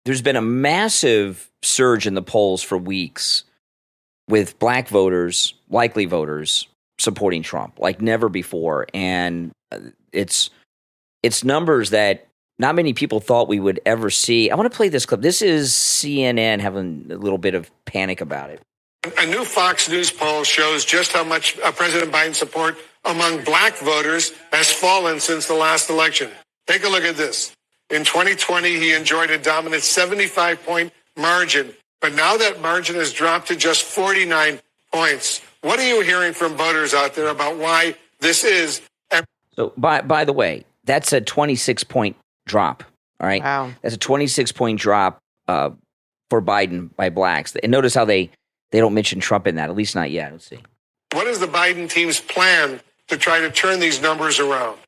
there's been a massive surge in the polls for weeks with black voters, likely voters, supporting Trump like never before. And it's numbers that not many people thought we would ever see. I want to play this clip. This is CNN having a little bit of panic about it. A new Fox News poll shows just how much President Biden's support among black voters has fallen since the last election. Take a look at this. In 2020, he enjoyed a dominant 75-point margin, but now that margin has dropped to just 49 points. What are you hearing from voters out there about why this is? So, by the way, that's a 26-point drop, all right? Wow. That's a 26-point drop for Biden by blacks. And notice how they don't mention Trump in that, at least not yet. Let's see. What is the Biden team's plan to try to turn these numbers around?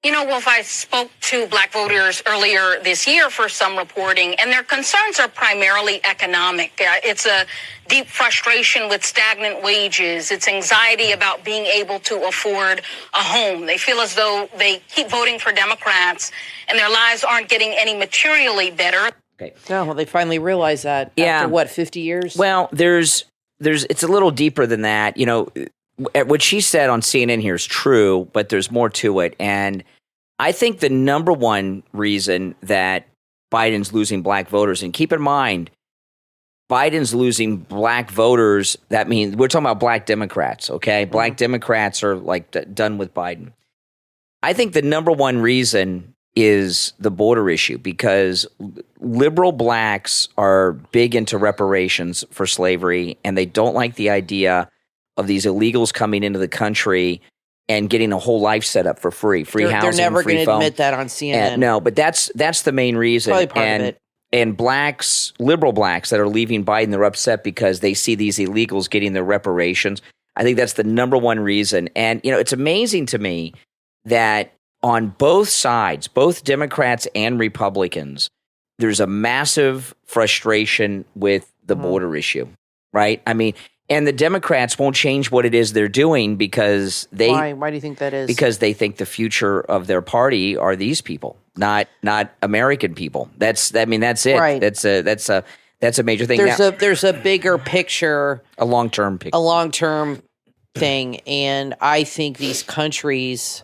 You know, Wolf, I spoke to black voters earlier this year for some reporting, and their concerns are primarily economic. It's a deep frustration with stagnant wages. It's anxiety about being able to afford a home. They feel as though they keep voting for Democrats and their lives aren't getting any materially better. Okay. No, well, they finally realized that after, what, 50 years? Well, it's a little deeper than that. You know, what she said on CNN here is true, but there's more to it. And I think the number one reason that Biden's losing black voters, and keep in mind, Biden's losing black voters, that means we're talking about black Democrats, okay? Black Democrats are like done with Biden. I think the number one reason is the border issue, because liberal blacks are big into reparations for slavery, and they don't like the idea of these illegals coming into the country and getting a whole life set up for free housing, they're never free going to phone. admit that on CNN. No, but that's the main reason. Probably part of it. And blacks, liberal blacks that are leaving Biden, they're upset because they see these illegals getting their reparations. I think that's the number one reason. And, you know, it's amazing to me that on both sides, both Democrats and Republicans, there's a massive frustration with the border issue, right? I mean, and the Democrats won't change what it is they're doing because they... Why do you think that is? Because they think the future of their party are these people, not American people. That's it. Right. That's a major thing. There's a bigger picture, a long-term picture. a long-term thing, and I think these countries,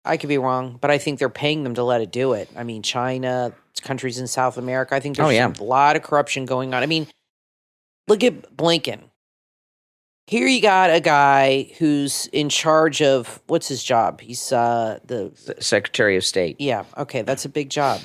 I could be wrong, but I think they're paying them to let it do it. I mean, China, countries in South America, I think there's a lot of corruption going on. I mean, look at Blinken. Here you got a guy who's in charge of, what's his job? He's the Secretary of State. Yeah, okay, that's a big job.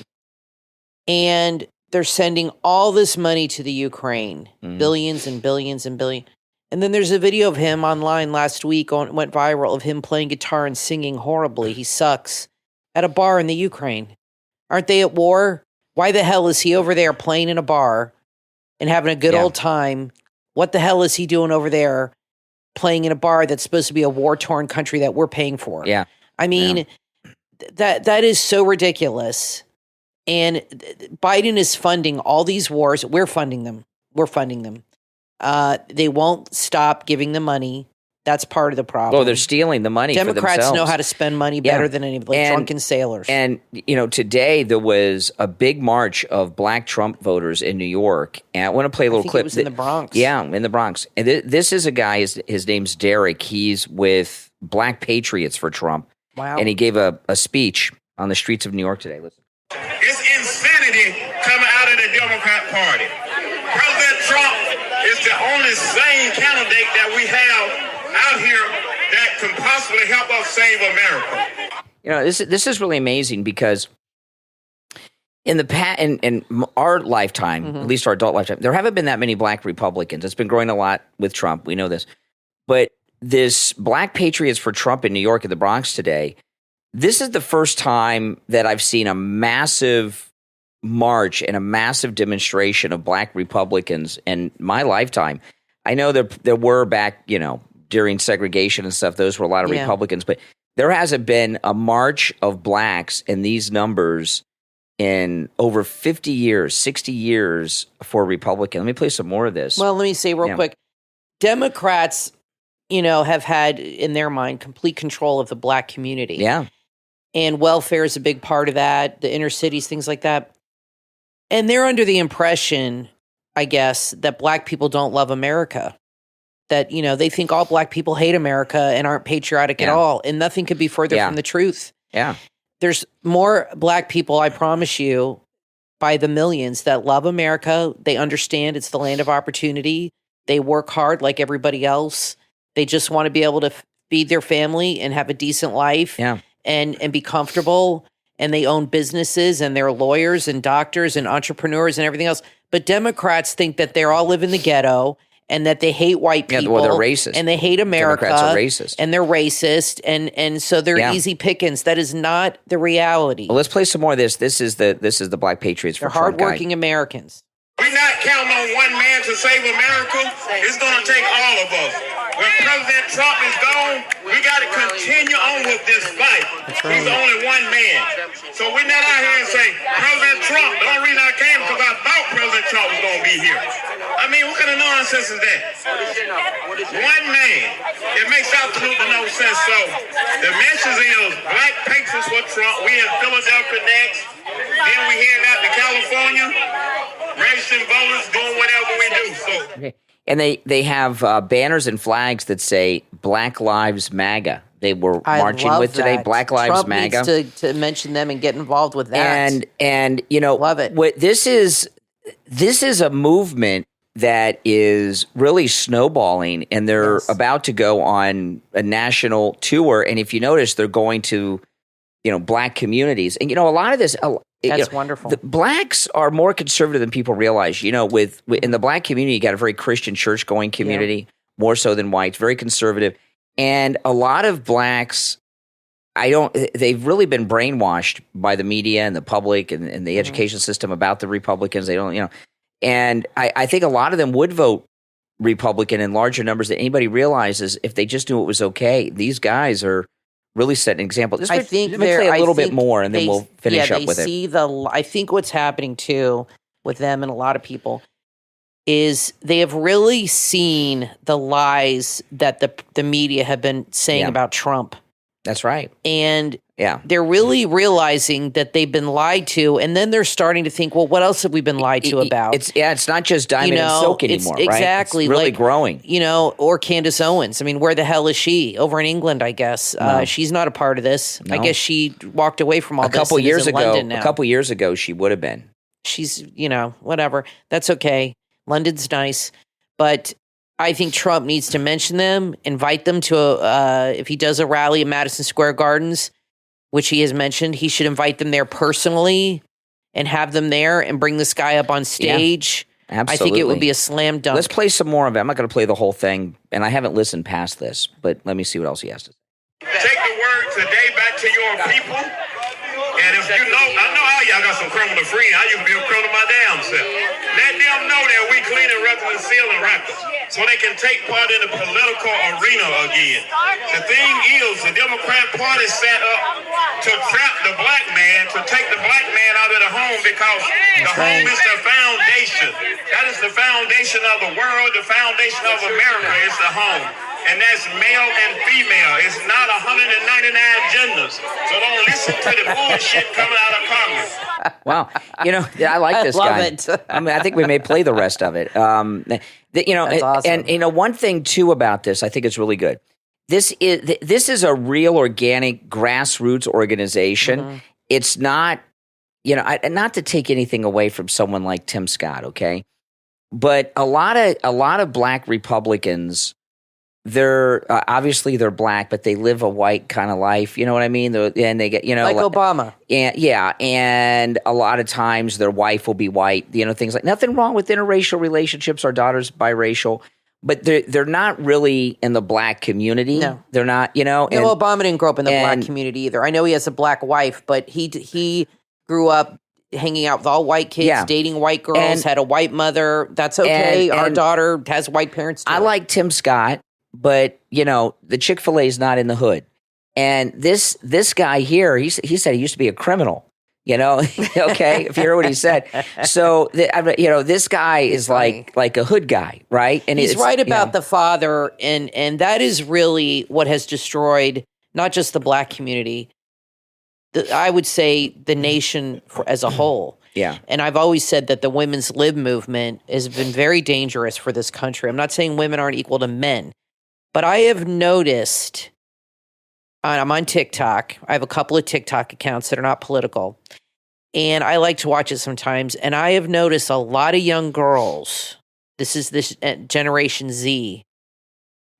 And they're sending all this money to the Ukraine, billions and billions and billions. And then there's a video of him online last week, went viral, of him playing guitar and singing horribly. He sucks at a bar in the Ukraine. Aren't they at war? Why the hell is he over there playing in a bar and having a good old time? What the hell is he doing over there playing in a bar that's supposed to be a war-torn country that we're paying for? Yeah. I mean, that is so ridiculous. And Biden is funding all these wars. We're funding them. They won't stop giving the money. That's part of the problem. Oh, they're stealing the money for themselves. Democrats know how to spend money better than anybody, like drunken sailors. And, you know, today there was a big march of black Trump voters in New York. And I want to play a little clip. It was in the Bronx. Yeah, in the Bronx. And this is a guy, his name's Derek. He's with Black Patriots for Trump. Wow. And he gave a speech on the streets of New York today. Listen. It's insanity coming out of the Democrat Party. President Trump is the only sane candidate that we have out here that can possibly help us save America. You know, this is really amazing because in our lifetime, at least our adult lifetime, there haven't been that many black Republicans. It's been growing a lot with Trump. We know this. But this Black Patriots for Trump in New York at the Bronx today, this is the first time that I've seen a massive march and a massive demonstration of black Republicans in my lifetime. I know there were back, you know, during segregation and stuff, those were a lot of Republicans, but there hasn't been a march of blacks in these numbers in over 50 years, 60 years for Republican. Let me play some more of this. Well, let me say real quick, Democrats, you know, have had in their mind complete control of the black community. Yeah. And welfare is a big part of that, the inner cities, things like that. And they're under the impression, I guess, that black people don't love America. That, they think all black people hate America and aren't patriotic at all. And nothing could be further from the truth. Yeah. There's more black people, I promise you, by the millions that love America. They understand it's the land of opportunity. They work hard like everybody else. They just want to be able to feed their family and have a decent life and be comfortable. And they own businesses and they're lawyers and doctors and entrepreneurs and everything else. But Democrats think that they're all live in the ghetto and that they hate white people. Well, they're racist. And they hate America. Democrats are racist. And they're racist. And so they're easy pickings. That is not the reality. Well, let's play some more of this. This is the Black Patriots for They're hardworking Americans. We're not counting on one man to save America. It's going to take all of us. When President Trump is gone, we got to continue on with this fight. He's only one man. So we're not out here and say, President Trump, the only reason I came because I thought President Trump was going to be here. I mean, what kind of nonsense is that? One man. It makes absolutely no sense. So the message is black patriots for Trump. We in Philadelphia next. Then we heading out to California. Registering voters, doing whatever we do. So. And they have banners and flags that say Black Lives MAGA. They were marching with today. Black Lives Trump MAGA. Needs to mention them and get involved with that. And love it. This is a movement that is really snowballing, and they're about to go on a national tour. And if you notice, they're going to black communities, and a lot of this. That's wonderful. The blacks are more conservative than people realize. With in the black community, you got a very Christian church-going community, more so than whites, very conservative. And a lot of blacks, they've really been brainwashed by the media and the public and the education system about the Republicans. They don't, and I think a lot of them would vote Republican in larger numbers than anybody realizes if they just knew it was okay. These guys are really set an example. I think let me play a little bit more, and then we'll finish up with it. I think what's happening too with them and a lot of people is they have really seen the lies that the media have been saying about Trump. That's right. And they're really realizing that they've been lied to, and then they're starting to think, well, what else have we been lied to about? It's not just Diamond and Silk anymore, right? Exactly. It's really growing. Or Candace Owens. I mean, where the hell is she? Over in England, I guess. No. She's not a part of this. No. I guess she walked away from all this. A couple years ago, she would have been. She's, whatever. That's okay. London's nice. But I think Trump needs to mention them, invite them to if he does a rally at Madison Square Gardens, which he has mentioned, he should invite them there personally and have them there and bring this guy up on stage. Yeah, absolutely. I think it would be a slam dunk. Let's play some more of it. I'm not going to play the whole thing, and I haven't listened past this, but let me see what else he has to say. Take the word today back to your people. And if I know all y'all got some criminal friends. I used to be a criminal my damn self. Let them know that we cleaning records and sealing records so they can take part in the political arena again. The thing is, the Democrat Party set up to trap the black man, to take the black man out of the home because the home is the foundation. That is the foundation of the world. The foundation of America is the home. And that's male and female. It's not 199 genders. So don't listen to the bullshit coming out of Congress. Wow. I like this guy. Love it. I mean, I think we may play the rest of it. That's awesome. And one thing too about this, I think it's really good. This is a real organic grassroots organization. Mm-hmm. It's not, not to take anything away from someone like Tim Scott, okay? But a lot of black Republicans, they're obviously they're black, but they live a white kind of life. You know what I mean? And they get like Obama. And a lot of times their wife will be white. Things like nothing wrong with interracial relationships. Our daughter's biracial, but they're not really in the black community. No, they're not. Obama didn't grow up in the black community either. I know he has a black wife, but he grew up hanging out with all white kids, dating white girls, had a white mother. That's okay. Our daughter has white parents too. I like Tim Scott. But, the Chick-fil-A is not in the hood. And this guy here, he said he used to be a criminal, okay, if you hear what he said. So, this guy is like a hood guy, right? And he's right about the father. And that is really what has destroyed not just the black community, I would say the nation as a whole. Yeah. And I've always said that the women's lib movement has been very dangerous for this country. I'm not saying women aren't equal to men, but I have noticed, I'm on TikTok. I have a couple of TikTok accounts that are not political, and I like to watch it sometimes. And I have noticed a lot of young girls, this Generation Z,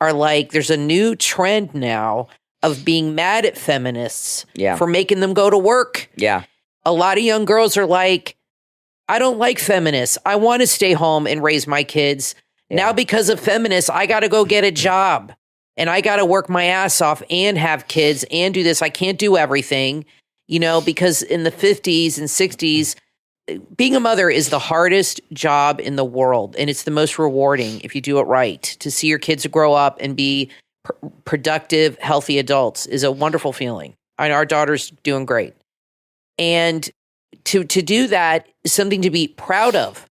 are like, there's a new trend now of being mad at feminists for making them go to work. Yeah. A lot of young girls are like, I don't like feminists. I want to stay home and raise my kids. Yeah. Now, because of feminists, I got to go get a job and I got to work my ass off and have kids and do this. I can't do everything, because in the 50s and 60s, being a mother is the hardest job in the world. And it's the most rewarding if you do it right. To see your kids grow up and be productive, healthy adults is a wonderful feeling. Our daughter's doing great. And to do that is something to be proud of.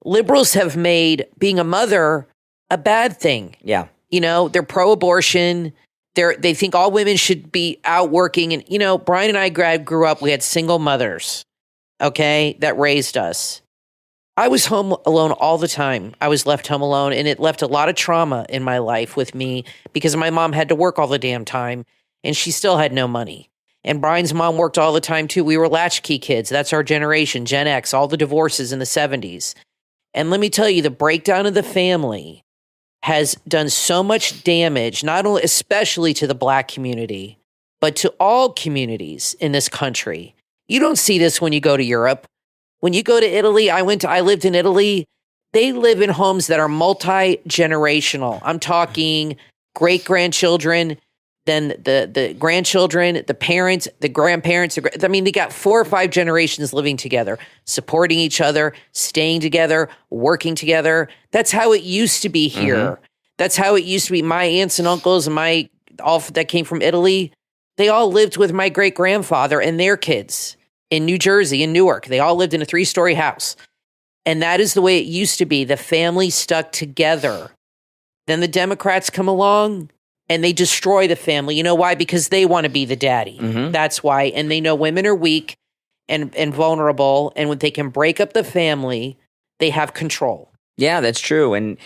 Liberals have made being a mother a bad thing. Yeah. They're pro-abortion. They think all women should be out working. And, Brian and I grew up, we had single mothers, okay, that raised us. I was home alone all the time. I was left home alone, and it left a lot of trauma in my life with me because my mom had to work all the damn time, and she still had no money. And Brian's mom worked all the time, too. We were latchkey kids. That's our generation, Gen X, all the divorces in the 70s. And let me tell you, the breakdown of the family has done so much damage, not only, especially to the Black community, but to all communities in this country. You don't see this when you go to Europe. When you go to Italy, I lived in Italy. They live in homes that are multi-generational. I'm talking great-grandchildren, then the grandchildren, the parents, the grandparents. They got 4 or 5 generations living together, supporting each other, staying together, working together. That's how it used to be here. Mm-hmm. That's how it used to be. My aunts and uncles and all that came from Italy, they all lived with my great-grandfather and their kids in New Jersey, in Newark. They all lived in a 3-story house. And that is the way it used to be. The family stuck together. Then the Democrats come along and they destroy the family. You know why? Because they want to be the daddy. Mm-hmm. That's why. And they know women are weak and vulnerable. And when they can break up the family, they have control. Yeah, that's true. And,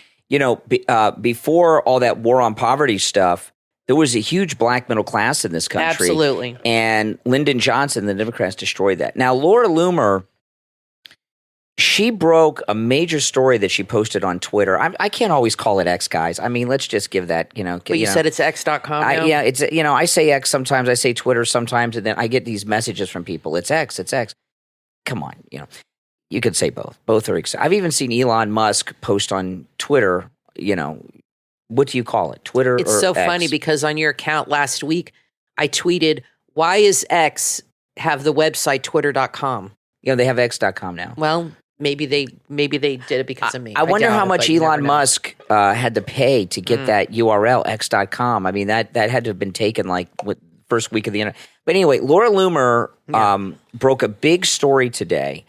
before all that war on poverty stuff, there was a huge Black middle class in this country. Absolutely. And Lyndon Johnson, the Democrats, destroyed that. Now, Laura Loomer, she broke a major story that she posted on Twitter. I can't always call it X, guys. Let's just give that, But you said it's X.com now? Yeah, it's, I say X sometimes, I say Twitter sometimes, and then I get these messages from people. It's X. Come on, you could say both. Both are I've even seen Elon Musk post on Twitter, what do you call it? Twitter It's or so X? funny because on your account last week, I tweeted, why is X have the website twitter.com? They have X.com now. Well, maybe they did it because of me. I wonder how much Elon Musk had to pay to get that URL, X.com. That had to have been taken first week of the internet. But anyway, Laura Loomer broke a big story today,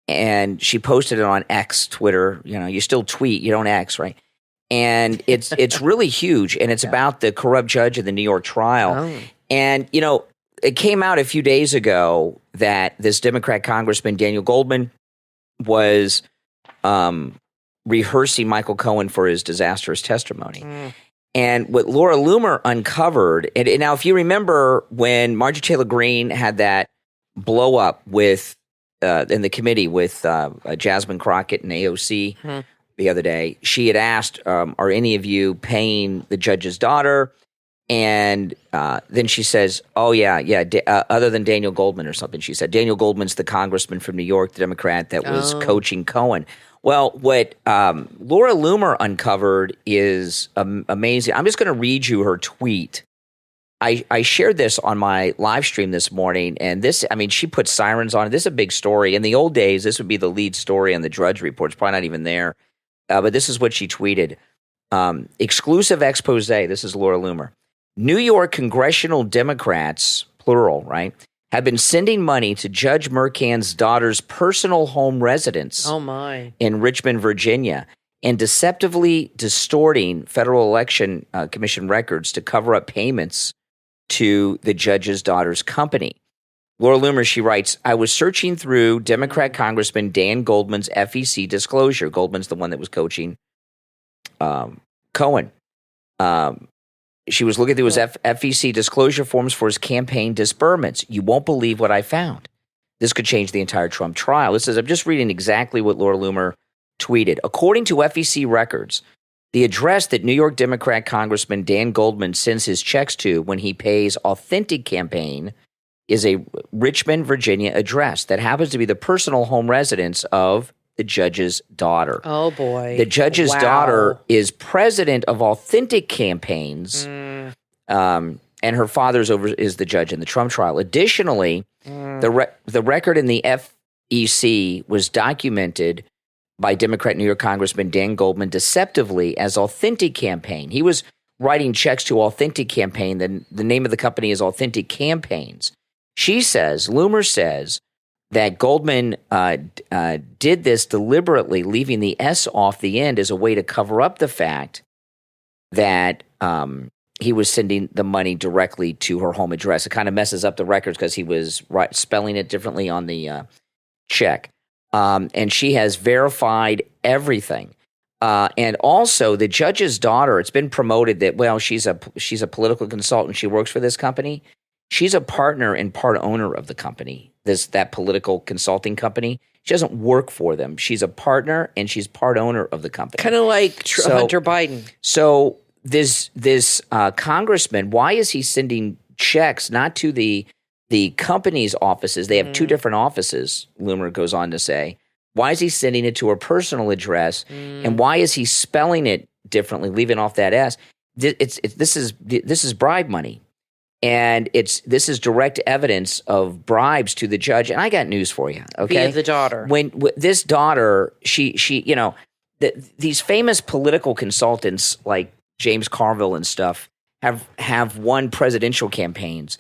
and she posted it on X, Twitter. You still tweet, you don't X, right? And it's really huge, and it's about the corrupt judge in the New York trial. Oh. And, it came out a few days ago that this Democrat Congressman, Daniel Goldman, was rehearsing Michael Cohen for his disastrous testimony. Mm. And what Laura Loomer uncovered, and now if you remember when Marjorie Taylor Greene had that blow up with in the committee with Jasmine Crockett and AOC the other day, she had asked, are any of you paying the judge's daughter? And then she says, other than Daniel Goldman or something. She said, Daniel Goldman's the congressman from New York, the Democrat that was coaching Cohen. Well, what Laura Loomer uncovered is amazing. I'm just going to read you her tweet. I shared this on my live stream this morning, and she put sirens on it. This is a big story. In the old days, this would be the lead story on the Drudge Report. It's probably not even there. But this is what she tweeted. Exclusive expose. This is Laura Loomer. New York congressional Democrats, plural, right, have been sending money to Judge Mercan's daughter's personal home residence in Richmond, Virginia, and deceptively distorting Federal Election Commission records to cover up payments to the judge's daughter's company. Laura Loomer, she writes, I was searching through Democrat Congressman Dan Goldman's FEC disclosure. Goldman's the one that was coaching Cohen. She was looking through his FEC disclosure forms for his campaign disbursements. You won't believe what I found. This could change the entire Trump trial. This is, I'm just reading exactly what Laura Loomer tweeted. According to FEC records, the address that New York Democrat Congressman Dan Goldman sends his checks to when he pays Authentic Campaign is a Richmond, Virginia address that happens to be the personal home residence of the judge's daughter. Oh, boy. The judge's daughter is president of Authentic Campaigns, and her father's is the judge in the Trump trial. Additionally, the record in the FEC was documented by Democrat New York Congressman Dan Goldman deceptively as Authentic Campaign. He was writing checks to Authentic Campaign. The name of the company is Authentic Campaigns. She says, Loomer says, that Goldman did this deliberately, leaving the S off the end as a way to cover up the fact that he was sending the money directly to her home address. It kind of messes up the records because he was spelling it differently on the check. And she has verified everything. And also, the judge's daughter, it's been promoted that, well, she's a political consultant. She works for this company. She's a partner and part owner of the company, that political consulting company. She doesn't work for them. She's a partner and she's part owner of the company. Kind of like Hunter Biden. So this congressman, why is he sending checks not to the company's offices? They have two different offices, Loomer goes on to say. Why is he sending it to her personal address? And why is he spelling it differently, leaving off that S? This is bribe money. And this is direct evidence of bribes to the judge. And I got news for you, okay? Via the daughter. When this daughter, she these famous political consultants like James Carville and stuff have won presidential campaigns.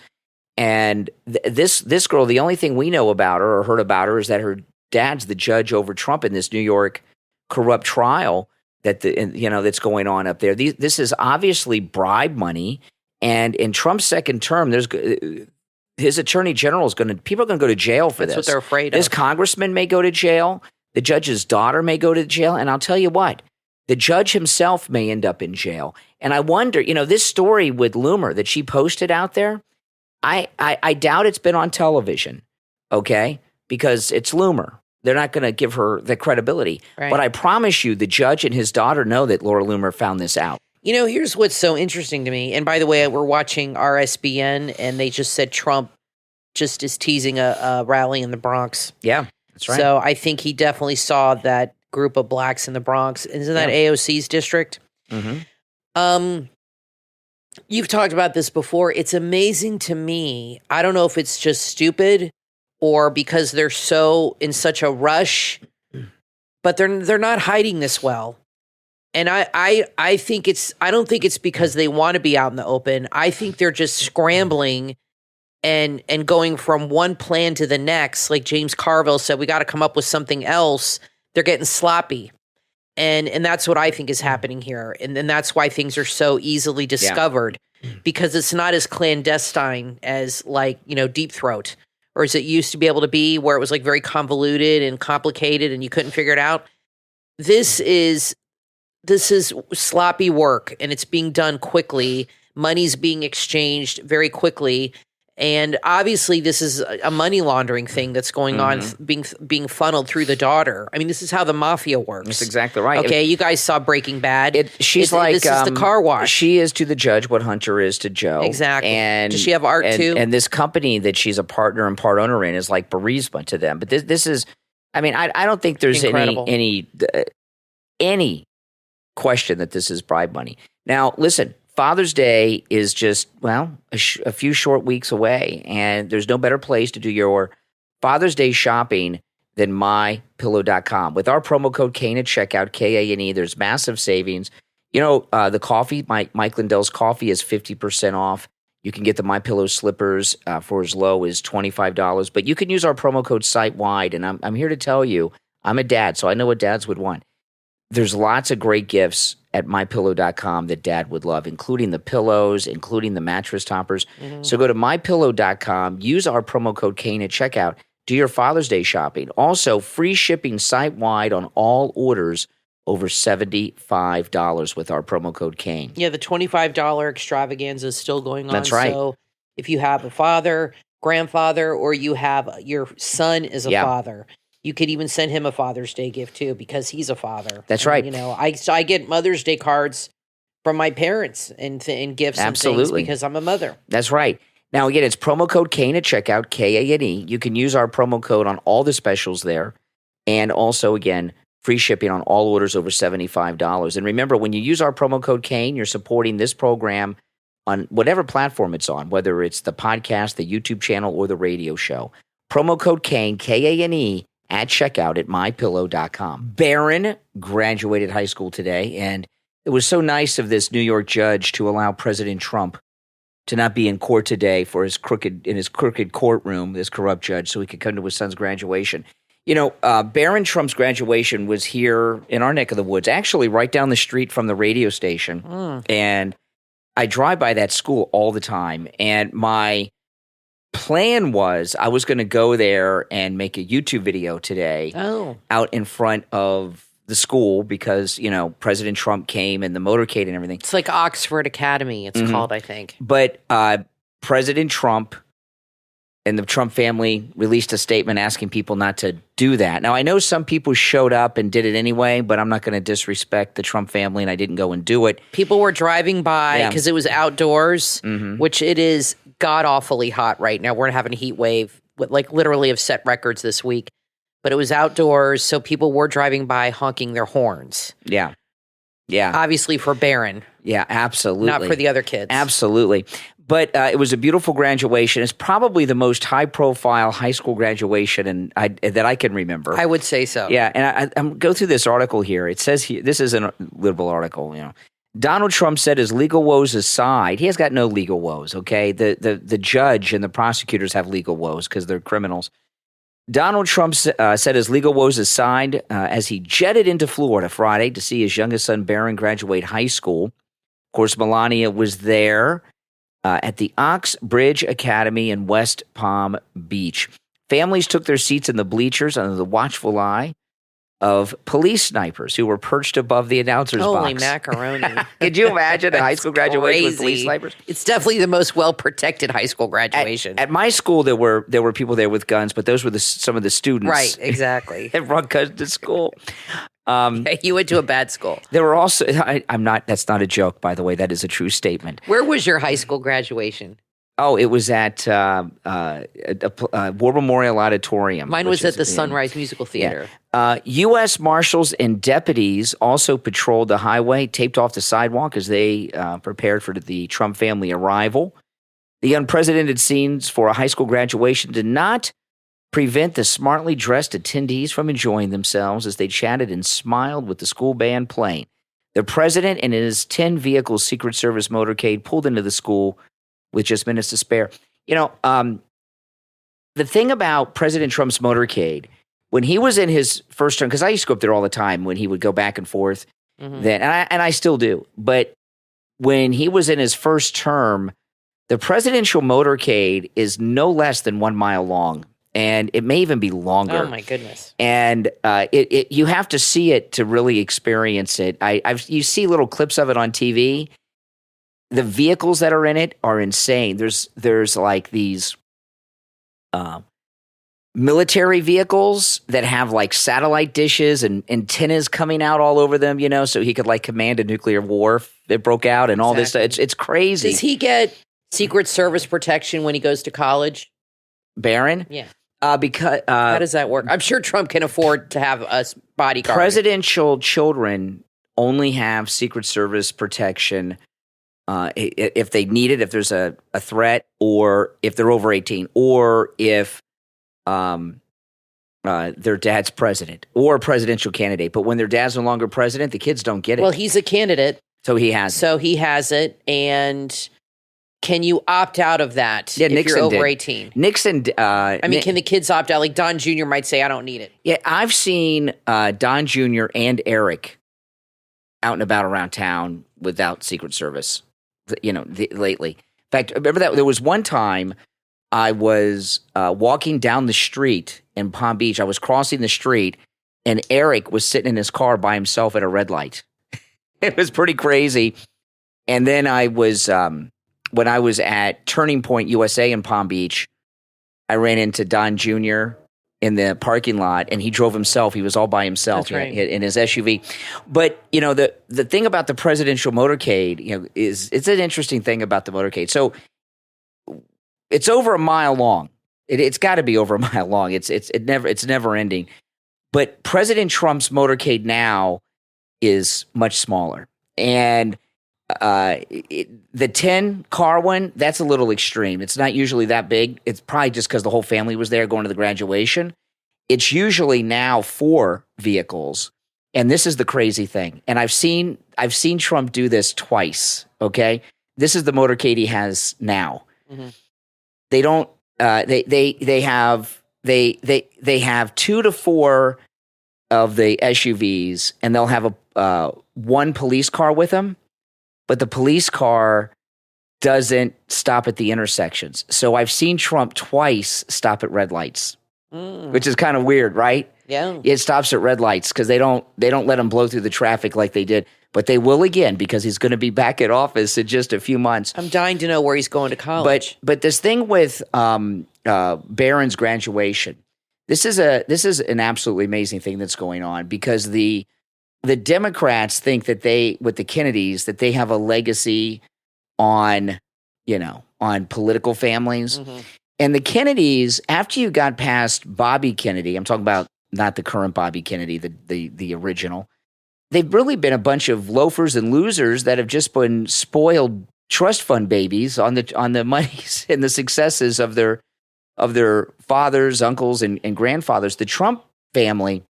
And this girl, the only thing we know about her or heard about her is that her dad's the judge over Trump in this New York corrupt trial that's going on up there. This is obviously bribe money. And in Trump's second term, his attorney general people are going to go to jail for this. That's what they're afraid of. This congressman may go to jail. The judge's daughter may go to jail. And I'll tell you what, the judge himself may end up in jail. And I wonder, this story with Loomer that she posted out there, I doubt it's been on television, okay? Because it's Loomer. They're not going to give her the credibility. Right. But I promise you, the judge and his daughter know that Laura Loomer found this out. Here's what's so interesting to me. And by the way, we're watching RSBN, and they just said Trump just is teasing a rally in the Bronx. Yeah, that's right. So I think he definitely saw that group of blacks in the Bronx. Isn't that AOC's district? Mm-hmm. You've talked about this before. It's amazing to me. I don't know if it's just stupid or because they're so in such a rush, but they're not hiding this well. And I don't think it's because they want to be out in the open. I think they're just scrambling and going from one plan to the next. Like James Carville said, we got to come up with something else. They're getting sloppy. And that's what I think is happening here. And then that's why things are so easily discovered because it's not as clandestine as Deep Throat or as it used to be able to be where it was like very convoluted and complicated and you couldn't figure it out. This is sloppy work, and it's being done quickly. Money's being exchanged very quickly, and obviously, this is a money laundering thing that's going on, being funneled through the daughter. I mean, this is how the mafia works. That's exactly right. Okay, you guys saw Breaking Bad. This is the car wash. She is to the judge what Hunter is to Joe. Exactly. And does she have art too? And this company that she's a partner and part owner in is like Burisma to them. But this is, I mean, I don't think there's any question that this is bribe money. Now, listen, Father's Day is just, a few short weeks away, and there's no better place to do your Father's Day shopping than MyPillow.com. With our promo code Kane at checkout, Kane, there's massive savings. The coffee, Mike Lindell's coffee is 50% off. You can get the MyPillow slippers for as low as $25, but you can use our promo code site-wide, and I'm here to tell you, I'm a dad, so I know what dads would want. there's lots of great gifts at mypillow.com that Dad would love, including the pillows, including the mattress toppers. So go to mypillow.com, use our promo code Kane at checkout, do your Father's Day shopping. Also, free shipping site-wide on all orders over $75 with our promo code Kane. Yeah, the $25 extravaganza is still going on. That's right. So if you have a father, grandfather, or you have your son is a father, you could even send him a Father's Day gift too, because he's a father. That's right. You know, I get Mother's Day cards from my parents and gifts and things because I'm a mother. That's right. Now, again, it's promo code Kane at checkout, Kane. You can use our promo code on all the specials there. And also, again, free shipping on all orders over $75. And remember, when you use our promo code Kane, you're supporting this program on whatever platform it's on, whether it's the podcast, the YouTube channel, or the radio show. Promo code Kane, Kane, at checkout at mypillow.com. Barron graduated high school today, and it was so nice of this New York judge to allow President Trump to not be in court today for his crooked courtroom, this corrupt judge, so he could come to his son's graduation. You know, Barron Trump's graduation was here in our neck of the woods, actually right down the street from the radio station. And I drive by that school all the time. And my plan was I was going to go there and make a YouTube video today out in front of the school because, you know, President Trump came and the motorcade and everything. It's like Oxford Academy, it's called, I think. But President Trump and the Trump family released a statement asking people not to do that. Now, I know some people showed up and did it anyway, but I'm not going to disrespect the Trump family, and I didn't go and do it. People were driving by because it was outdoors, which it is god-awfully hot right now. We're having a heat wave, like literally have set records this week. But it was outdoors, so people were driving by honking their horns. Yeah. Obviously for Barron. Yeah, absolutely. Not for the other kids. Absolutely. But it was a beautiful graduation. It's probably the most high-profile high school graduation that I can remember. I would say so. Yeah, and I'm go through this article here. It says here, this is a liberal article, you know. Donald Trump said his legal woes aside, he has got no legal woes, okay? The judge and the prosecutors have legal woes because they're criminals. Donald Trump said his legal woes aside as he jetted into Florida Friday to see his youngest son, Barron, graduate high school. Of course, Melania was there at the Oxbridge Academy in West Palm Beach. Families took their seats in the bleachers under the watchful eye of police snipers who were perched above the announcer's box. Holy macaroni. Could you imagine a high school graduation with police snipers? It's definitely the most well-protected high school graduation. At my school, there were people there with guns, but those were some of the students. Right, exactly. that brought guns to school. You went to a bad school. There were also, that's not a joke, by the way. That is a true statement. Where was your high school graduation? Oh, it was at War Memorial Auditorium. Mine was at the Sunrise Musical Theater. Yeah. U.S. Marshals and deputies also patrolled the highway, taped off the sidewalk as they prepared for the Trump family arrival. The unprecedented scenes for a high school graduation did not prevent the smartly dressed attendees from enjoying themselves as they chatted and smiled with the school band playing. The president and his 10-vehicle Secret Service motorcade pulled into the school with just minutes to spare. You know, the thing about President Trump's motorcade, when he was in his first term, because I used to go up there all the time when he would go back and forth, then, and I still do. But when he was in his first term, the presidential motorcade is no less than 1 mile long, and it may even be longer. Oh my goodness! And you have to see it to really experience it. You see little clips of it on TV. The vehicles that are in it are insane. There's like these military vehicles that have like satellite dishes and antennas coming out all over them, you know, so he could like command a nuclear war if it broke out and all this stuff. It's crazy. Does he get Secret Service protection when he goes to college? Barron? Yeah. Because how does that work? I'm sure Trump can afford to have a bodyguard. Presidential children only have Secret Service protection if they need it, if there's a threat, or if they're over 18, or if their dad's president or a presidential candidate. But when their dad's no longer president, the kids don't get it. Well, he's a candidate. So he has it. And can you opt out of that if Nixon you're over did. 18? Nixon. Can the kids opt out? Like Don Jr. might say, I don't need it. Yeah, I've seen Don Jr. and Eric out and about around town without Secret Service, lately. In fact, remember that there was one time I was walking down the street in Palm Beach. I was crossing the street, and Eric was sitting in his car by himself at a red light. It was pretty crazy. And then I was, when I was at Turning Point USA in Palm Beach, I ran into Don Jr. in the parking lot, and he drove himself. He was all by himself in his SUV. But, the thing about the presidential motorcade, is it's an interesting thing about the motorcade. So it's over a mile long. It's got to be over a mile long. It's never ending. But President Trump's motorcade now is much smaller. And the 10-car one, that's a little extreme. It's not usually that big. It's probably just because the whole family was there going to the graduation. It's usually now 4 vehicles. And this is the crazy thing. And I've seen Trump do this twice, okay? This is the motorcade he has now. Mm-hmm. They don't they have 2 to 4 of the SUVs, and they'll have a one police car with them, but the police car doesn't stop at the intersections. So I've seen Trump twice stop at red lights, which is kind of weird, right? Yeah. It stops at red lights because they don't let him blow through the traffic like they did. But they will again because he's going to be back at office in just a few months. I'm dying to know where he's going to college. But this thing with Barron's graduation, this is an absolutely amazing thing that's going on because the Democrats think that with the Kennedys, that they have a legacy on political families. Mm-hmm. And the Kennedys, after you got past Bobby Kennedy, I'm talking about not the current Bobby Kennedy, the original, they've really been a bunch of loafers and losers that have just been spoiled trust fund babies on the monies and the successes of their fathers, uncles, and grandfathers. The Trump family,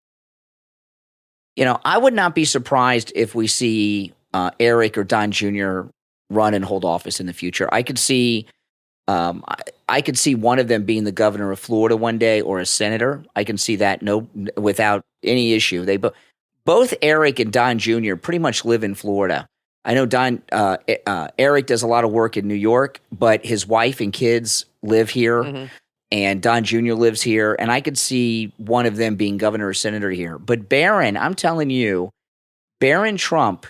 I would not be surprised if we see Eric or Don Jr. run and hold office in the future. I could see one of them being the governor of Florida one day or a senator. I can see that without any issue. Both Eric and Don Jr. pretty much live in Florida. I know Eric does a lot of work in New York, but his wife and kids live here, mm-hmm. and Don Jr. lives here, and I could see one of them being governor or senator here. But Barron, I'm telling you, Barron Trump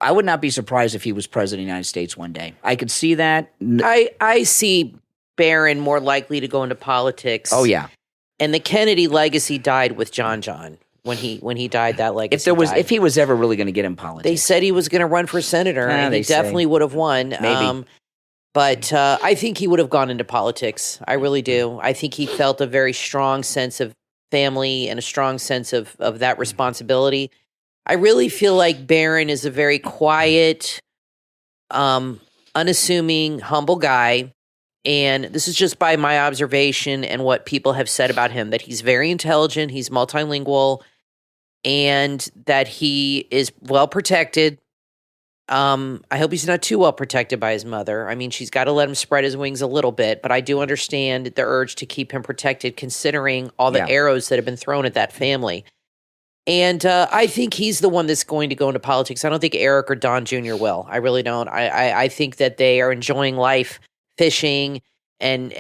I would not be surprised if he was president of the United States one day. I could see that. I see Barron more likely to go into politics. Oh, yeah. And the Kennedy legacy died with John. When he died, that legacy died. If he was ever really going to get in politics. They said he was going to run for senator, and he definitely would have won. Maybe. But I think he would have gone into politics. I really do. I think he felt a very strong sense of family and a strong sense of that responsibility. I really feel like Barron is a very quiet, unassuming, humble guy. And this is just by my observation and what people have said about him, that he's very intelligent, he's multilingual, and that he is well protected. I hope he's not too well protected by his mother. I mean, she's got to let him spread his wings a little bit, but I do understand the urge to keep him protected considering all the arrows that have been thrown at that family. And I think he's the one that's going to go into politics. I don't think Eric or Don Jr. will. I really don't. I think that they are enjoying life, fishing, and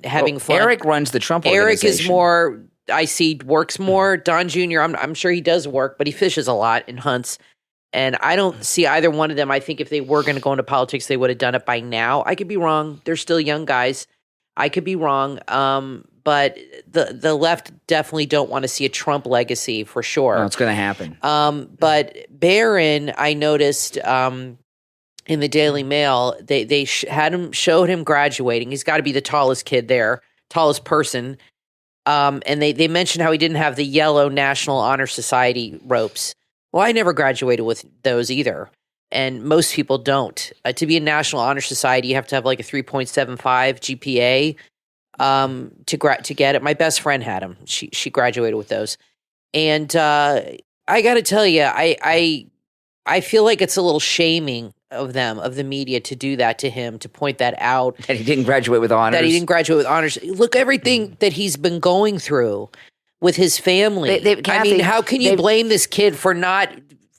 having fun. Eric runs the Trump organization. Eric is more, I see, works more. Don Jr., I'm sure he does work, but he fishes a lot and hunts. And I don't see either one of them. I think if they were going to go into politics, they would have done it by now. I could be wrong. They're still young guys. I could be wrong. But the left definitely don't want to see a Trump legacy for sure. No, it's going to happen. But Barron, I noticed in the Daily Mail, they showed him graduating. He's got to be the tallest kid there, tallest person. And they mentioned how he didn't have the yellow National Honor Society ropes. Well, I never graduated with those either. And most people don't. To be a National Honor Society, you have to have like a 3.75 GPA to get it. My best friend had them. She graduated with those. And I got to tell you, I feel like it's a little shaming of the media to do that to him, to point that out. That he didn't graduate with honors. Look, everything that he's been going through with his family. Kathy, how can you blame this kid for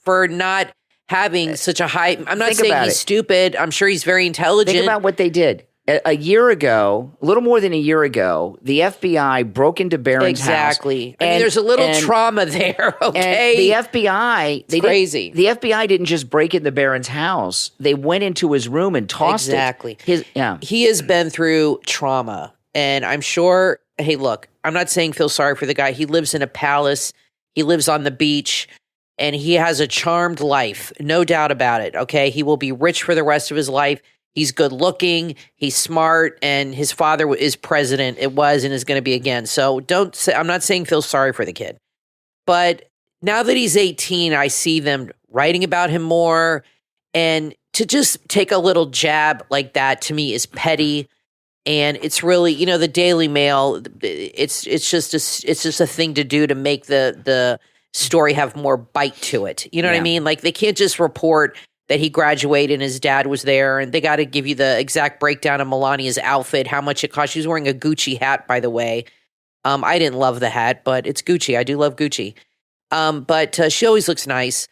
for not having such a high. I'm not saying he's stupid. I'm sure he's very intelligent. Think about what they did. A year ago, a little more than a year ago, the FBI broke into Barron's house. Exactly. I mean, there's a little trauma there, okay? And the FBI, crazy. The FBI didn't just break into Barron's house. They went into his room and tossed it. Exactly. He has been through trauma. And I'm sure, hey, look, I'm not saying feel sorry for the guy. He lives in a palace. He lives on the beach. And he has a charmed life. No doubt about it, okay? He will be rich for the rest of his life. He's good looking, he's smart, and his father is president. It was and is going to be again. So I'm not saying feel sorry for the kid. But now that he's 18, I see them writing about him more. And to just take a little jab like that to me is petty. And it's really, the Daily Mail, it's just a thing to do to make the story have more bite to it. You know what I mean? Like they can't just report that he graduated and his dad was there, and they got to give you the exact breakdown of Melania's outfit, how much it cost. She was wearing a Gucci hat, by the way. I didn't love the hat, but it's Gucci. I do love Gucci. But she always looks nice.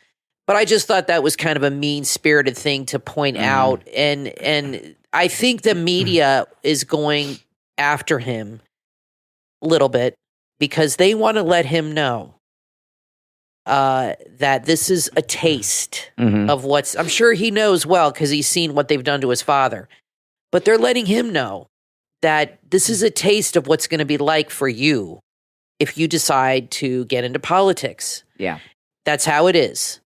But I just thought that was kind of a mean-spirited thing to point out. And I think the media is going after him a little bit because they want to let him know that this is a taste of what's, I'm sure he knows well because he's seen what they've done to his father, but they're letting him know that this is a taste of what's going to be like for you if you decide to get into politics. Yeah. That's how it is.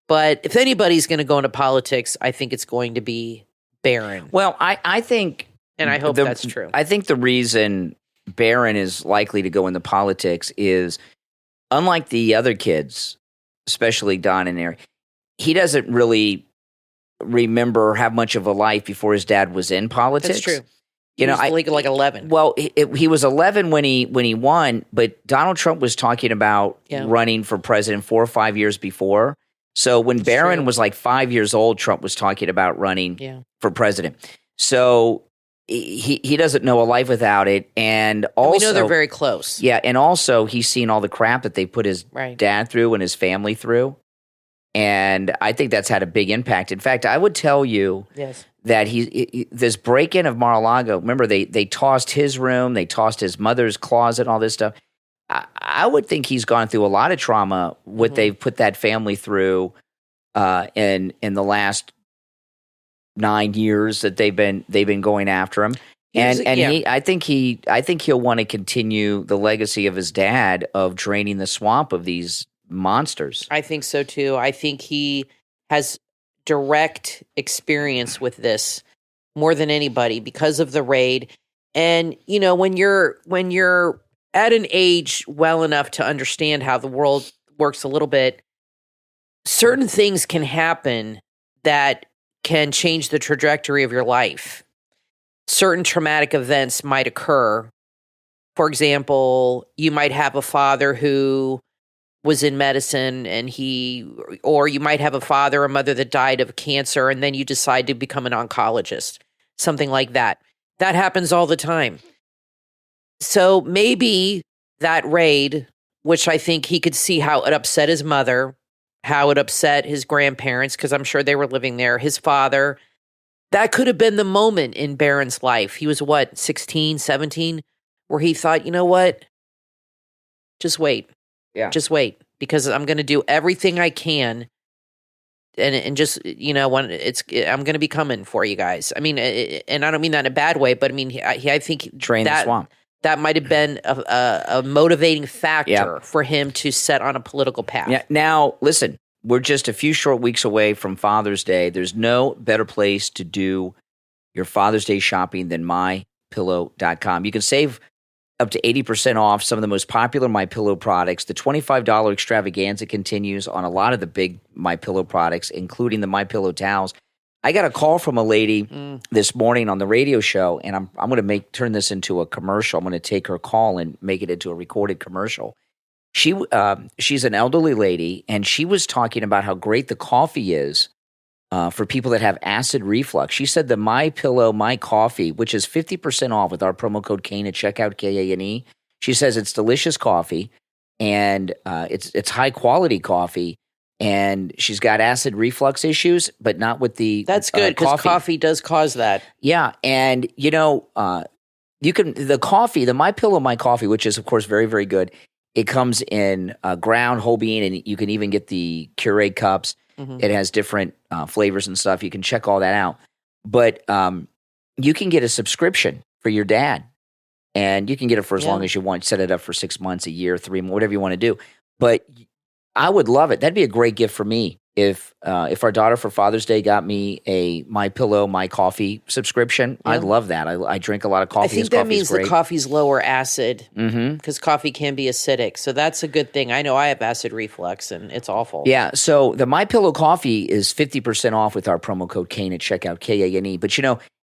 But if anybody's going to go into politics, I think it's going to be Barron. Well, I think, and I hope that's true. I think the reason Barron is likely to go into politics is, unlike the other kids, especially Don and Eric, he doesn't really remember or have much of a life before his dad was in politics. That's true. He was like 11. Well, he was 11 when he won, but Donald Trump was talking about running for president 4 or 5 years before. So when Barron was like 5 years old, Trump was talking about running for president. So he doesn't know a life without it. And also, we know they're very close. Yeah. And also he's seen all the crap that they put his dad through and his family through. And I think that's had a big impact. In fact, I would tell you that this break-in of Mar-a-Lago, remember they tossed his room, they tossed his mother's closet, all this stuff. I would think he's gone through a lot of trauma, what they've put that family through in the last 9 years that they've been going after him. I think he'll want to continue the legacy of his dad of draining the swamp of these monsters. I think so too. I think he has direct experience with this more than anybody because of the raid. And when you're at an age well enough to understand how the world works a little bit, certain things can happen that can change the trajectory of your life. Certain traumatic events might occur. For example, you might have a father who was in medicine or you might have a father or mother that died of cancer and then you decide to become an oncologist, something like that. That happens all the time. So maybe that raid, which I think he could see how it upset his mother, how it upset his grandparents, because I'm sure they were living there, his father, that could have been the moment in Barron's life. He was 16, 17, where he thought, you know what? Just wait. Yeah. Just wait, because I'm going to do everything I can. And just, when I'm going to be coming for you guys. I mean, and I don't mean that in a bad way, but I mean, I think drain the swamp. That might have been a motivating factor for him to set on a political path. Yeah. Now, listen, we're just a few short weeks away from Father's Day. There's no better place to do your Father's Day shopping than MyPillow.com. You can save up to 80% off some of the most popular MyPillow products. The $25 extravaganza continues on a lot of the big MyPillow products, including the MyPillow towels. I got a call from a lady this morning on the radio show, and I'm going to turn this into a commercial. I'm going to take her call and make it into a recorded commercial. She's an elderly lady, and she was talking about how great the coffee is for people that have acid reflux. She said the MyPillow My Coffee, which is 50% off with our promo code Kane at checkout, Kane. She says it's delicious coffee, and it's high quality coffee. and she's got acid reflux issues, but not with the That's good because coffee. coffee does cause that. Yeah, and you can the MyPillow My Coffee, which is of course very, very good. It comes in ground whole bean, and you can even get the Keurig cups. Mm-hmm. It has different flavors and stuff. You can check all that out. But you can get a subscription for your dad, and you can get it for as long as you want. Set it up for 6 months, a year, 3 months, whatever you want to do. But I would love it. That'd be a great gift for me if our daughter for Father's Day got me a MyPillow My Coffee subscription. I'd love that. I drink a lot of coffee. I think that means the coffee's lower acid because coffee can be acidic. So that's a good thing. I know I have acid reflux and it's awful. Yeah. So the MyPillow Coffee is 50% off with our promo code Kane at checkout, Kane. But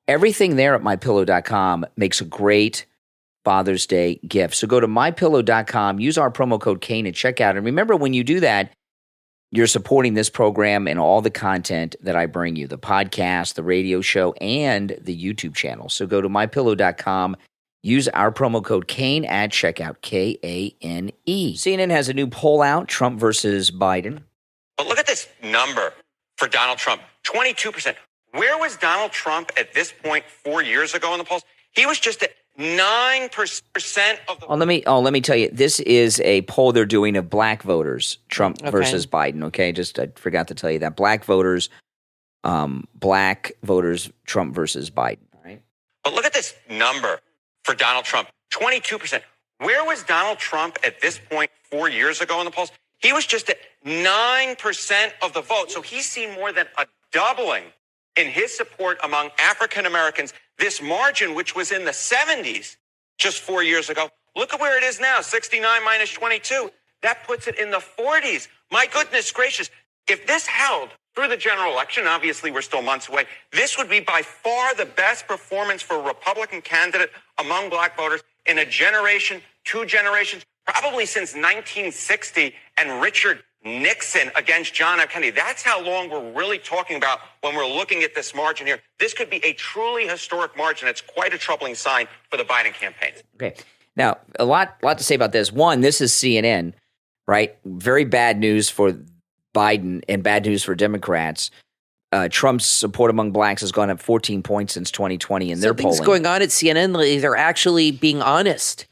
everything there at MyPillow.com makes a great Father's Day gift. So go to MyPillow.com, use our promo code Kane at checkout. And remember, when you do that, you're supporting this program and all the content that I bring you, the podcast, the radio show, and the YouTube channel. So go to MyPillow.com, use our promo code Kane at checkout, Kane. CNN has a new poll out, Trump versus Biden. But look at this number for Donald Trump, 22%. Where was Donald Trump at this point 4 years ago in the polls? He was just at 9% of the... Let me tell you, this is a poll they're doing of black voters, Trump versus Biden, okay? I forgot to tell you that. Black voters, Trump versus Biden, all right? But look at this number for Donald Trump, 22%. Where was Donald Trump at this point 4 years ago in the polls? He was just at 9% of the vote. So he's seen more than a doubling in his support among African Americans. This margin, which was in the 70s just 4 years ago, look at where it is now, 69 minus 22. That puts it in the 40s. My goodness gracious. If this held through the general election, obviously we're still months away, this would be by far the best performance for a Republican candidate among black voters in a generation, 2 generations, probably since 1960 and Richard Nixon against John F. Kennedy. That's how long we're really talking about when we're looking at this margin here. This could be a truly historic margin. It's quite a troubling sign for the Biden campaign. Okay. Now, a lot to say about this. One, this is CNN, right? Very bad news for Biden and bad news for Democrats. Trump's support among blacks has gone up 14 points since 2020 in their polling. Something's going on at CNN lately. They're actually being honest.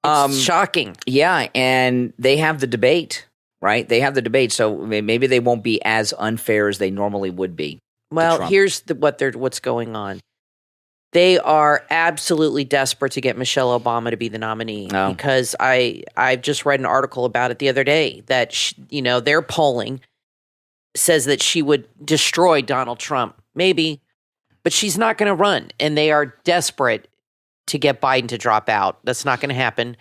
It's shocking. Yeah, and they have the debate. Right? They have the debate, so maybe they won't be as unfair as they normally would be. Well, here's what's going on. They are absolutely desperate to get Michelle Obama to be the nominee because I've just read an article about it the other day that their polling says that she would destroy Donald Trump, maybe, but she's not going to run, and they are desperate to get Biden to drop out. That's not going to happen.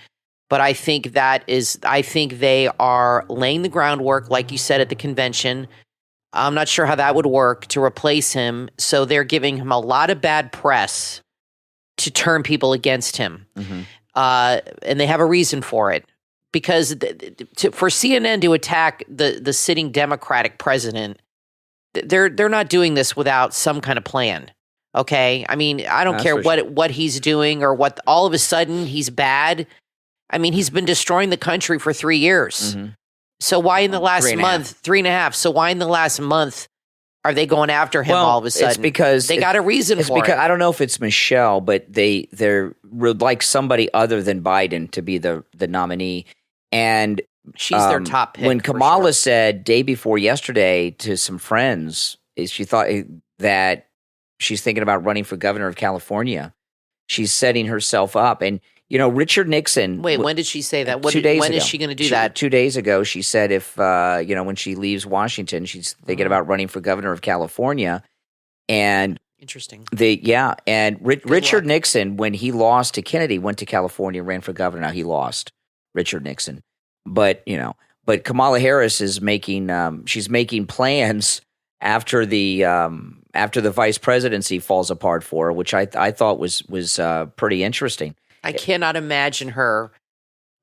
But I think they are laying the groundwork, like you said at the convention. I'm not sure how that would work to replace him. So they're giving him a lot of bad press to turn people against him. Mm-hmm. And they have a reason for it. Because for CNN to attack the sitting Democratic president, they're not doing this without some kind of plan. Okay? I mean, I don't care what he's doing or what all of a sudden he's bad. I mean, he's been destroying the country for 3 years. Mm-hmm. So why in the last month, 3.5? So why in the last month are they going after him all of a sudden? It's because they got a reason for it. I don't know if it's Michelle, but they're like somebody other than Biden to be the nominee. And she's their top pick. When Kamala said day before yesterday to some friends, she thought that she's thinking about running for governor of California. She's setting herself up. And Richard Nixon. Wait, when did she say that? 2 days ago. When is she going to do that? 2 days ago, she said if, when she leaves Washington, she's thinking about running for governor of California. And interesting. Richard Nixon, when he lost to Kennedy, went to California, ran for governor. Now he lost, Richard Nixon. But Kamala Harris is making plans after the vice presidency falls apart for her, which I thought was pretty interesting. I cannot imagine her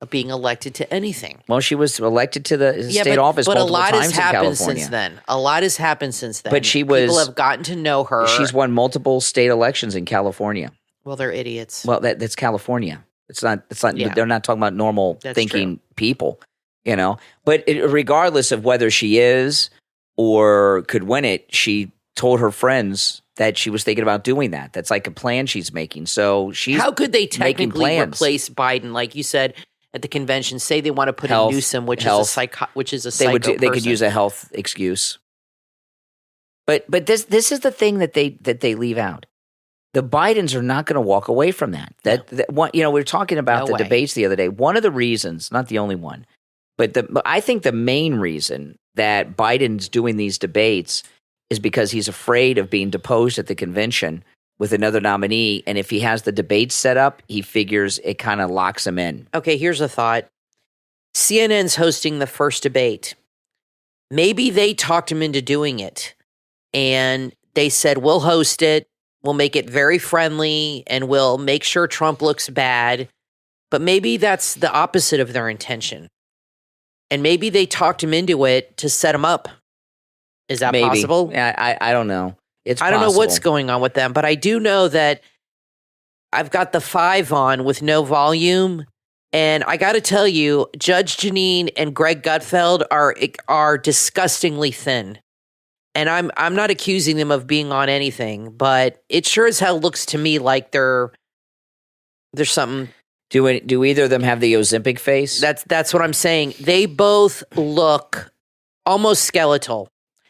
being elected to anything. Well, she was elected to the state office multiple times in California. But a lot has happened since then. A lot has happened since then. But people have gotten to know her. She's won multiple state elections in California. Well, they're idiots. Well, that's California. It's not. Yeah. They're not talking about normal thinking people. But regardless of whether she is or could win it, she told her friends that she was thinking about doing that. That's like a plan she's making. So she's How could they technically plans. replace Biden, like you said at the convention? Say they want to put in Newsom, which is a psycho They could use a health excuse. But this is the thing that they leave out. The Bidens are not going to walk away from that. We were talking about the debates the other day. One of the reasons, not the only one, but I think the main reason that Biden's doing these debates is because he's afraid of being deposed at the convention with another nominee. And if he has the debates set up, he figures it kind of locks him in. Okay, here's a thought. CNN's hosting the first debate. Maybe they talked him into doing it. And they said, we'll host it. We'll make it very friendly. And we'll make sure Trump looks bad. But maybe that's the opposite of their intention. And maybe they talked him into it to set him up. Is that possible? Yeah, I don't know. I don't know what's going on with them, but I do know that I've got the 5 on with no volume, and I got to tell you, Judge Jeanine and Greg Gutfeld are disgustingly thin. And I'm not accusing them of being on anything, but it sure as hell looks to me like there's something. Do either of them have the Ozempic face? That's what I'm saying. They both look almost skeletal.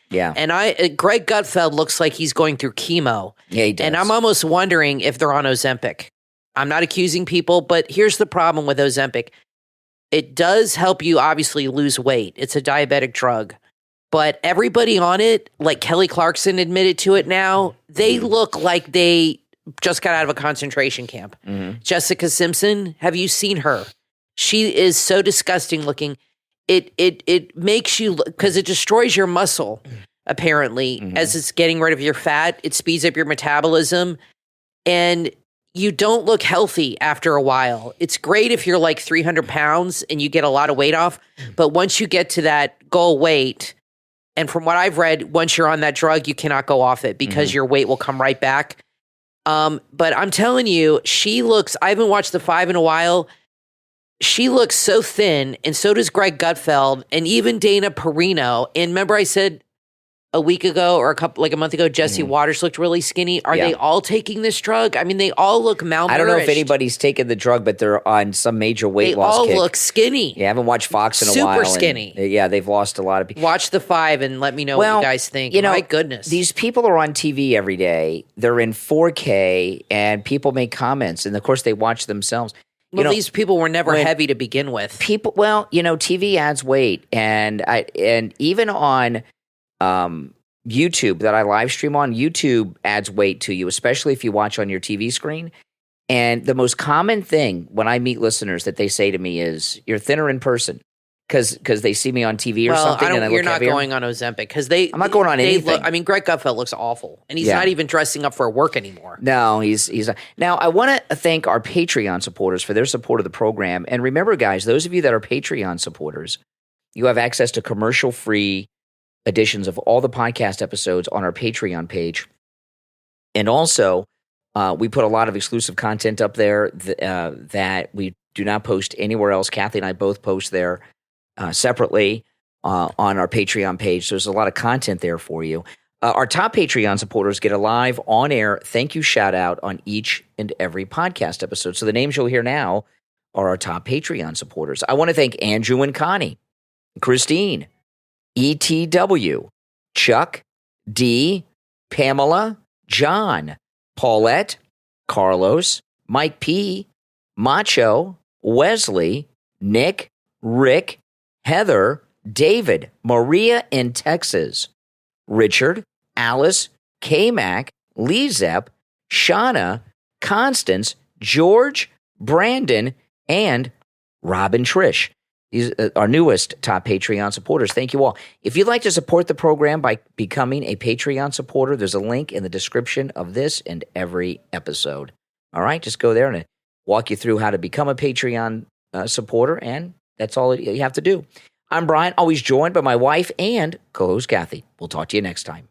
Yeah. And Greg Gutfeld looks like he's going through chemo. Yeah, he does. And I'm almost wondering if they're on Ozempic. I'm not accusing people, but here's the problem with Ozempic. It does help you obviously lose weight. It's a diabetic drug. But everybody on it, like Kelly Clarkson admitted to it now, they look like they just got out of a concentration camp. Mm-hmm. Jessica Simpson, have you seen her? She is so disgusting looking. It makes you, because it destroys your muscle, apparently, as it's getting rid of your fat. It speeds up your metabolism, and you don't look healthy after a while. It's great if you're like 300 pounds and you get a lot of weight off, but once you get to that goal weight, and from what I've read, once you're on that drug, you cannot go off it because your weight will come right back. But I'm telling you, I haven't watched the 5 in a while. She looks so thin, and so does Greg Gutfeld, and even Dana Perino. And remember I said a week ago or a month ago, Jesse Waters looked really skinny. Are they all taking this drug? I mean, they all look malnourished. I don't know if anybody's taken the drug, but they're on some major weight loss kick. They all look skinny. Yeah, I haven't watched Fox in a while. Super skinny. They've lost a lot of people. Watch the 5 and let me know what you guys think. My goodness. These people are on TV every day. They're in 4K, and people make comments, and of course they watch themselves. Well, these people were never heavy to begin with. TV adds weight, and even on YouTube that I live stream on, YouTube adds weight to you, especially if you watch on your TV screen. And the most common thing when I meet listeners that they say to me is, "You're thinner in person," because they see me on TV or something. And I look you're not heavier. going on Ozempic because I'm not going on anything. Greg Gutfeld looks awful, and he's not even dressing up for work anymore. No, he's not. Now, I want to thank our Patreon supporters for their support of the program. And remember, guys, those of you that are Patreon supporters, you have access to commercial-free editions of all the podcast episodes on our Patreon page. And also, we put a lot of exclusive content up there that we do not post anywhere else. Kathy and I both post there separately on our Patreon page. So there's a lot of content there for you. Our top Patreon supporters get a live on-air thank you shout-out on each and every podcast episode. So the names you'll hear now are our top Patreon supporters. I want to thank Andrew and Connie, Christine, ETW, Chuck, D, Pamela, John, Paulette, Carlos, Mike P, Macho, Wesley, Nick, Rick, Heather, David, Maria in Texas, Richard, Alice, K-Mac, LeeZep, Shawna, Constance, George, Brandon, and Robin Trish. These are our newest top Patreon supporters. Thank you all. If you'd like to support the program by becoming a Patreon supporter, there's a link in the description of this and every episode. All right, just go there and I'll walk you through how to become a Patreon supporter, and that's all you have to do. I'm Brian, always joined by my wife and co-host Kathy. We'll talk to you next time.